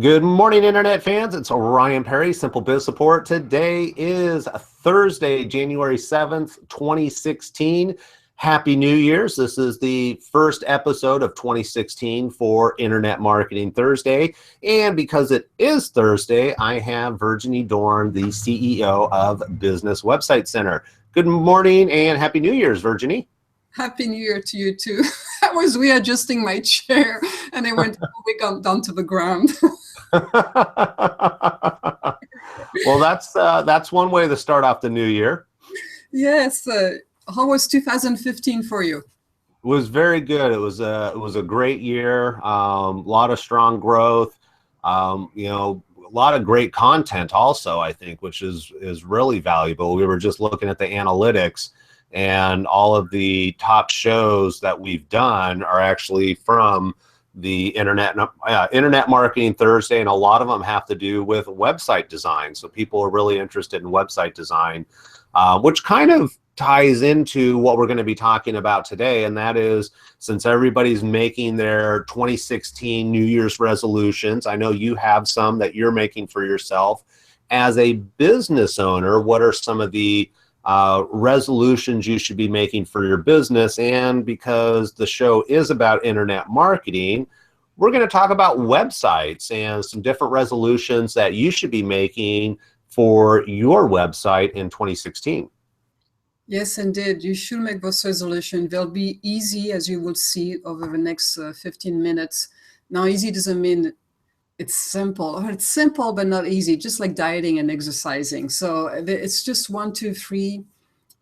Good morning, Internet fans. It's Ryan Perry, Simple Biz Support. Today is Thursday, January 7th, 2016. Happy New Year's. This is the first episode of 2016 for Internet Marketing Thursday. And because it is Thursday, I have Virginie Dorn, the CEO of Business Website Center. Good morning and Happy New Year's, Virginie. Happy New Year to you too. I was readjusting my chair and I went all the way down to the ground. Well, that's one way to start off the new year. Yes. How was 2015 for you? It was very good. It was a great year. A lot of strong growth. A lot of great content also, I think, which is really valuable. We were just looking at the analytics, and all of the top shows that we've done are actually from the Internet Marketing Thursday, and a lot of them have to do with website design. So people are really interested in website design, which kind of ties into what we're going to be talking about today, and that is, since everybody's making their 2016 New Year's resolutions, I know you have some that you're making for yourself. As a business owner, what are some of the resolutions you should be making for your business? And because the show is about internet marketing, we're going to talk about websites and some different resolutions that you should be making for your website in 2016. Yes, indeed. You should make those resolutions. They'll be easy, as you will see over the next 15 minutes. Now, easy doesn't mean it's simple. Or it's simple, but not easy, just like dieting and exercising. So it's just 1, 2, 3.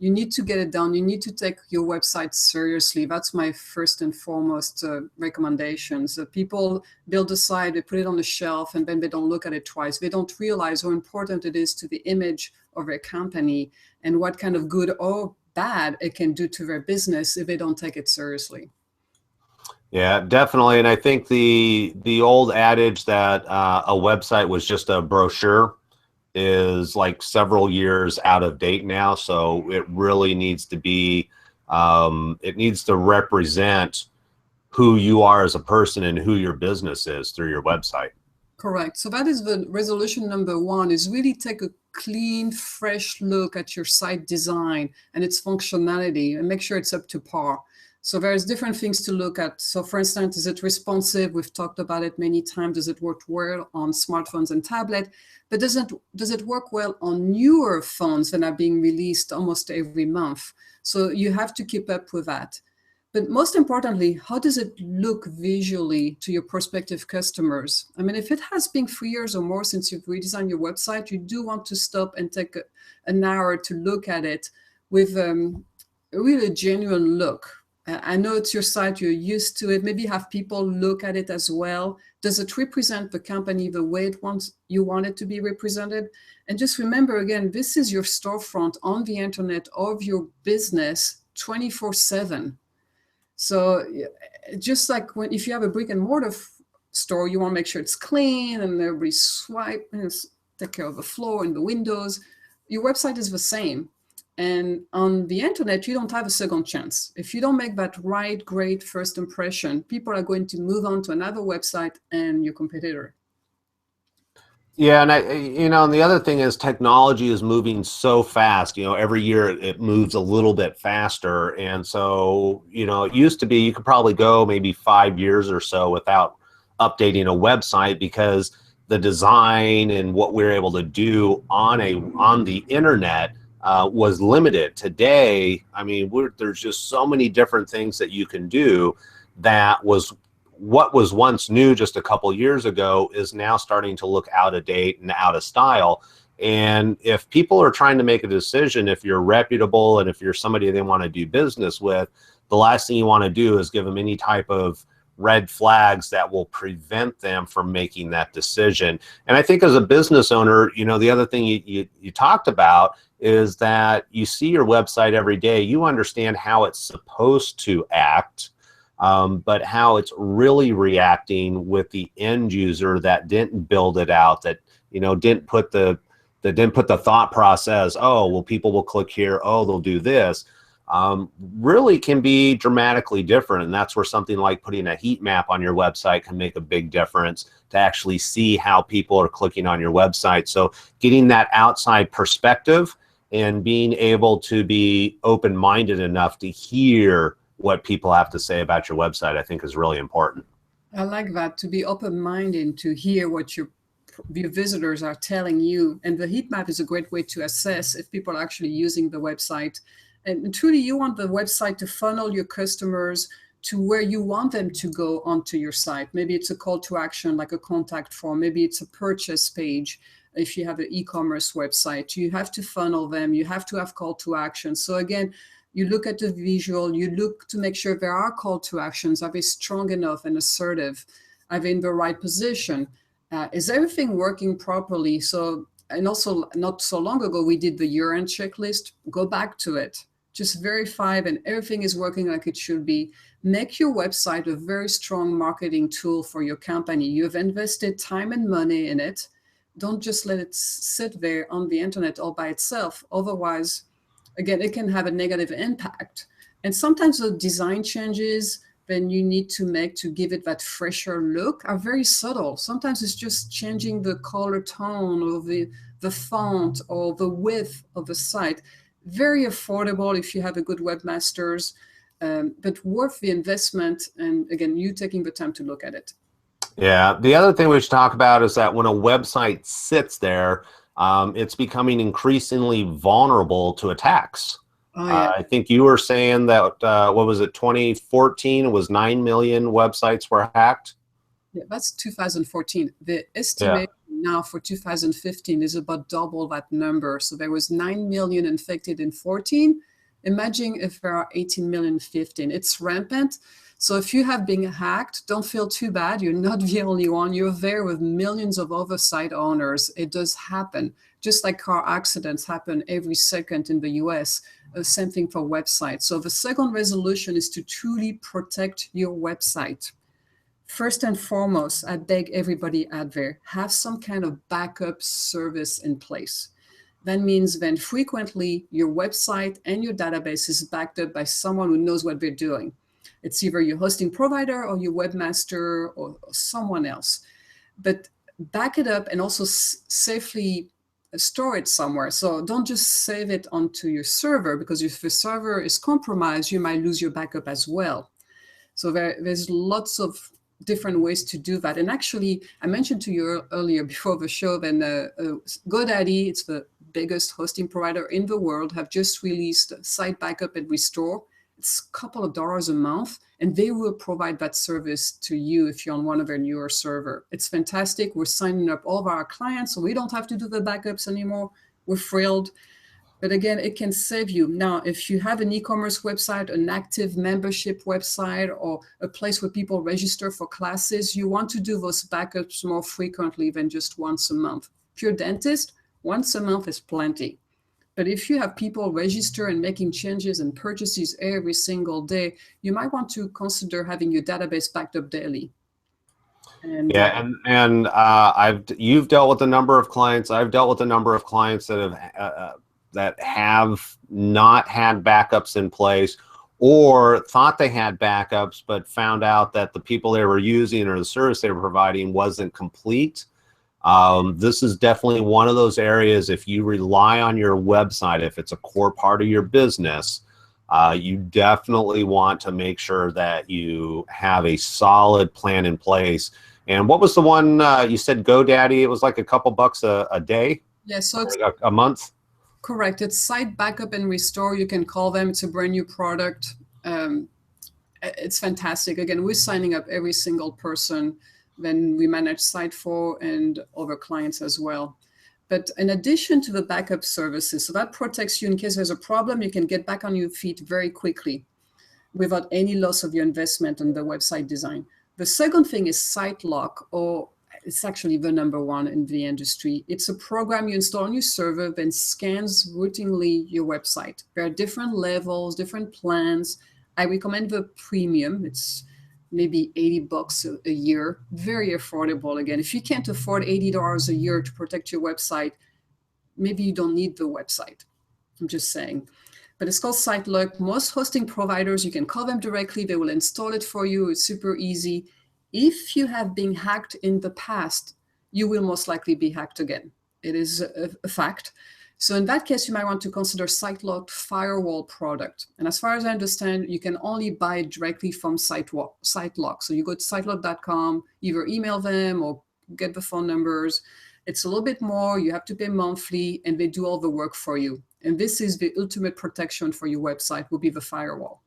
You need to get it done. You need to take your website seriously. That's my first and foremost recommendations. People build a site, they put it on the shelf, and then they don't look at it twice. They don't realize how important it is to the image of their company and what kind of good or bad it can do to their business if they don't take it seriously. Yeah, definitely. And I think the old adage that a website was just a brochure is like several years out of date now. So it really needs to be, it needs to represent who you are as a person and who your business is through your website. Correct. So that is the resolution number 1, is really take a clean, fresh look at your site design and its functionality and make sure it's up to par. So there's different things to look at. So for instance, is it responsive? We've talked about it many times. Does it work well on smartphones and tablet? But does it work well on newer phones that are being released almost every month? So you have to keep up with that. But most importantly, how does it look visually to your prospective customers? I mean, if it has been 3 years or more since you've redesigned your website, you do want to stop and take an hour to look at it with a really genuine look. I know it's your site, you're used to it. Maybe have people look at it as well. Does it represent the company the way you want it to be represented? And just remember, again, this is your storefront on the internet of your business 24/7. So just like if you have a brick and mortar store, you want to make sure it's clean and everybody swipe and take care of the floor and the windows. Your website is the same. And on the internet, you don't have a second chance. If you don't make that right, great first impression, people are going to move on to another website and your competitor. Yeah, and and the other thing is technology is moving so fast. Every year it moves a little bit faster. And so, it used to be you could probably go maybe 5 years or so without updating a website because the design and what we're able to do on the internet was limited. Today, I mean, there's just so many different things that you can do that what was once new just a couple years ago is now starting to look out of date and out of style. And if people are trying to make a decision, if you're reputable and if you're somebody they want to do business with, the last thing you want to do is give them any type of red flags that will prevent them from making that decision. And I think as a business owner, the other thing you talked about is that you see your website every day. You understand how it's supposed to act, but how it's really reacting with the end user that didn't build it out, that didn't put the thought process, oh, well, people will click here, oh, they'll do this. really can be dramatically different. And that's where something like putting a heat map on your website can make a big difference to actually see how people are clicking on your website. So getting that outside perspective and being able to be open-minded enough to hear what people have to say about your website, I think is really important. I like that, to be open-minded, to hear what your visitors are telling you. And the heat map is a great way to assess if people are actually using the website. And truly, you want the website to funnel your customers to where you want them to go onto your site. Maybe it's a call to action, like a contact form. Maybe it's a purchase page. If you have an e-commerce website, you have to funnel them. You have to have call to action. So again, you look at the visual, you look to make sure there are call to actions. Are they strong enough and assertive? Are they in the right position? Is everything working properly? So, and also not so long ago, we did the year-end checklist. Go back to it. Just verify that everything is working like it should be. Make your website a very strong marketing tool for your company. You have invested time and money in it. Don't just let it sit there on the internet all by itself. Otherwise, again, it can have a negative impact. And sometimes the design changes then you need to make to give it that fresher look are very subtle. Sometimes it's just changing the color tone or the font or the width of the site. Very affordable if you have a good webmasters, but worth the investment. And again, you taking the time to look at it. Yeah, the other thing we should talk about is that when a website sits there, it's becoming increasingly vulnerable to attacks. Oh, yeah. I think you were saying that, what was it, 2014 was 9 million websites were hacked? Yeah, that's 2014. The Yeah. estimate now for 2015 is about double that number. So there was 9 million infected in 14. Imagine if there are 18 million in 15. It's rampant. So if you have been hacked, don't feel too bad. You're not the only one. You're there with millions of other site owners. It does happen. Just like car accidents happen every second in the US, same thing for websites. So the second resolution is to truly protect your website. First and foremost, I beg everybody out there, have some kind of backup service in place. That means then frequently your website and your database is backed up by someone who knows what they're doing. It's either your hosting provider or your webmaster or someone else. But back it up and also safely store it somewhere. So don't just save it onto your server, because if the server is compromised, you might lose your backup as well. So there's lots of different ways to do that. And actually, I mentioned to you earlier before the show, then GoDaddy, it's the biggest hosting provider in the world, have just released Site Backup and Restore. It's a couple of dollars a month, and they will provide that service to you if you're on one of their newer server. It's fantastic. We're signing up all of our clients, so we don't have to do the backups anymore. We're thrilled. But again, it can save you. Now, if you have an e-commerce website, an active membership website, or a place where people register for classes, you want to do those backups more frequently than just once a month. If you're a dentist, once a month is plenty. But if you have people register and making changes and purchases every single day, you might want to consider having your database backed up daily. And Yeah, and you've dealt with a number of clients. I've dealt with a number of clients that have not had backups in place, or thought they had backups but found out that the people they were using or the service they were providing wasn't complete. This is definitely one of those areas. If you rely on your website, if it's a core part of your business, you definitely want to make sure that you have a solid plan in place. And what was the one you said, GoDaddy? It was like a couple bucks a day? yeah, so it's a month? correct. It's Site Backup and Restore. You can call them. It's a brand new product. It's fantastic. Again, we're signing up every single person then we manage site for and other clients as well. But in addition to the backup services, so that protects you in case there's a problem, you can get back on your feet very quickly without any loss of your investment in the website design. The second thing is SiteLock, or it's actually the number one in the industry. It's a program you install on your server, then scans routinely your website. There are different levels, different plans. I recommend the premium. It's maybe 80 bucks a year, very affordable. Again, if you can't afford $80 a year to protect your website, maybe you don't need the website. I'm just saying. but it's called SiteLock. Most hosting providers, you can call them directly. They will install it for you. It's super easy. If you have been hacked in the past, you will most likely be hacked again. It is a fact. So in that case, you might want to consider SiteLock firewall product. And as far as I understand, you can only buy it directly from SiteLock. So you go to sitelock.com, either email them or get the phone numbers. It's a little bit more. You have to pay monthly, and they do all the work for you. And this is the ultimate protection for your website, will be the firewall.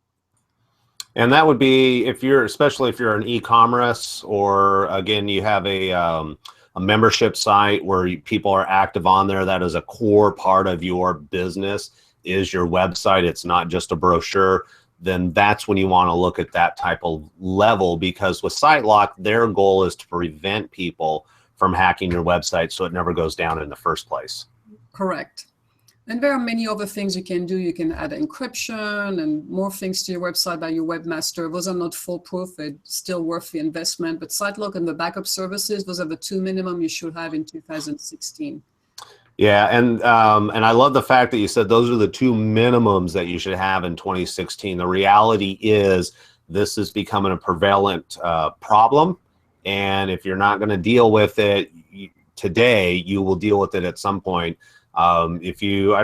And that would be if you're, especially if you're an e-commerce, or again, you have a membership site where people are active on there. That is a core part of your business, is your website. It's not just a brochure. Then that's when you want to look at that type of level, because with SiteLock, their goal is to prevent people from hacking your website so it never goes down in the first place. Correct. And there are many other things you can do. You can add encryption and more things to your website by your webmaster. Those are not foolproof. They're still worth the investment. But SiteLock and the backup services, those are the two minimum you should have in 2016. Yeah, and I love the fact that you said those are the two minimums that you should have in 2016. The reality is this is becoming a prevalent problem, and if you're not going to deal with it today, you will deal with it at some point. I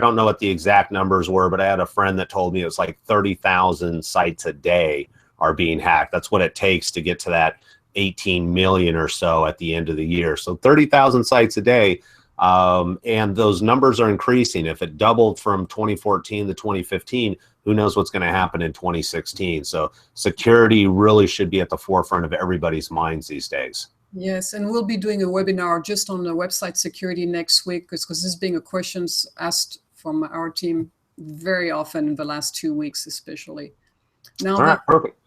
don't know what the exact numbers were, but I had a friend that told me it's like 30,000 sites a day are being hacked. That's what it takes to get to that 18 million or so at the end of the year. So 30,000 sites a day. And those numbers are increasing. If it doubled from 2014 to 2015, who knows what's going to happen in 2016. So security really should be at the forefront of everybody's minds these days. Yes, and we'll be doing a webinar just on the website security next week, because this is being a questions asked from our team very often in the last 2 weeks, especially. Now, all right, perfect.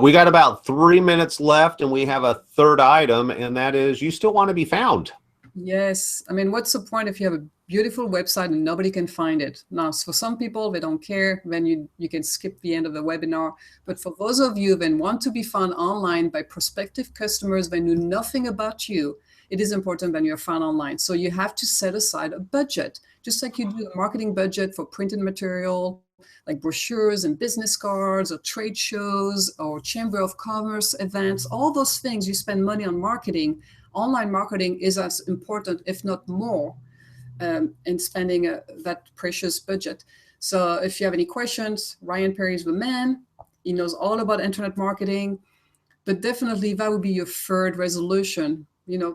We got about 3 minutes left, and we have a third item, and that is you still want to be found. Yes. I mean, what's the point if you have a beautiful website and nobody can find it? Now, for some people, they don't care. Then you can skip the end of the webinar. But for those of you that want to be found online by prospective customers that knew nothing about you, it is important that you're found online. So you have to set aside a budget, just like you do a marketing budget for printed material, like brochures and business cards or trade shows or Chamber of Commerce events, all those things you spend money on marketing. Online marketing is as important, if not more, in spending that precious budget. So if you have any questions, Ryan Perry is the man. He knows all about internet marketing, but definitely that would be your third resolution.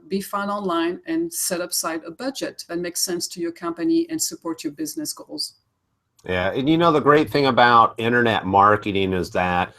Be found online and set aside a budget that makes sense to your company and support your business goals. Yeah, and the great thing about internet marketing is that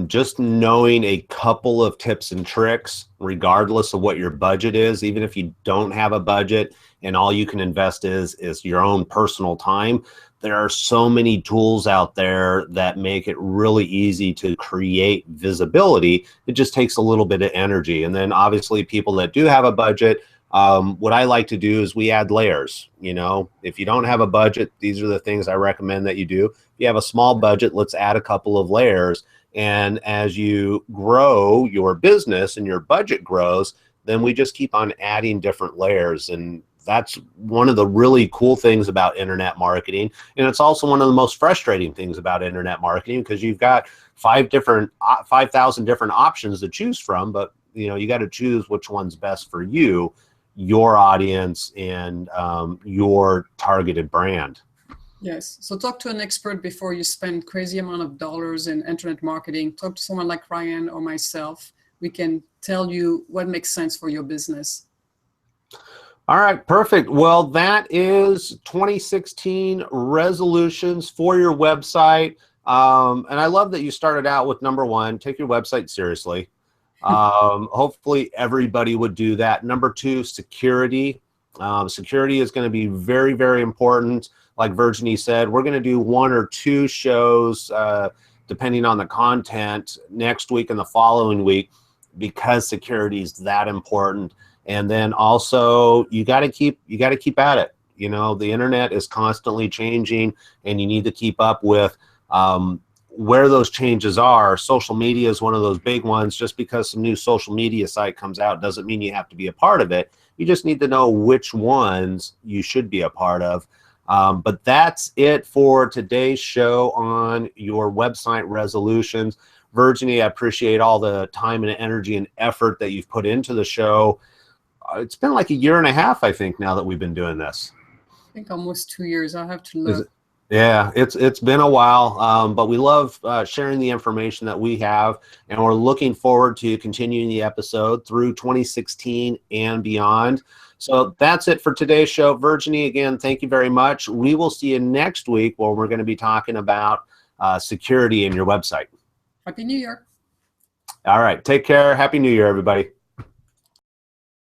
just knowing a couple of tips and tricks, regardless of what your budget is, even if you don't have a budget and all you can invest is your own personal time, there are so many tools out there that make it really easy to create visibility. It just takes a little bit of energy. And then obviously people that do have a budget, what I like to do is we add layers. If you don't have a budget, these are the things I recommend that you do. If you have a small budget, let's add a couple of layers. And as you grow your business and your budget grows, then we just keep on adding different layers. And that's one of the really cool things about internet marketing. And it's also one of the most frustrating things about internet marketing, because you've got 5,000 different options to choose from, but you got to choose which one's best for you, your audience, and your targeted brand. Yes. So talk to an expert before you spend crazy amount of dollars in internet marketing. Talk to someone like Ryan or myself. We can tell you what makes sense for your business. All right, perfect. Well, that is 2016 resolutions for your website. And I love that you started out with number one, take your website seriously. Hopefully everybody would do that. Number two, security. Security is going to be very, very important. Like Virginie said, we're going to do 1 or 2 shows, depending on the content, next week and the following week, because security is that important. And then also you got to keep at it. The internet is constantly changing, and you need to keep up with where those changes are. Social media is one of those big ones. Just because some new social media site comes out doesn't mean you have to be a part of it. You just need to know which ones you should be a part of. But that's it for today's show on your website resolutions. Virginie, I appreciate all the time and energy and effort that you've put into the show. It's been like a year and a half, I think, now that we've been doing this. I think almost 2 years. I have to Is it? look. Yeah, it's been a while, but we love sharing the information that we have, and we're looking forward to continuing the episode through 2016 and beyond. So that's it for today's show. Virginie, again, thank you very much. We will see you next week where we're going to be talking about security in your website. Happy New Year. All right, take care. Happy New Year, everybody.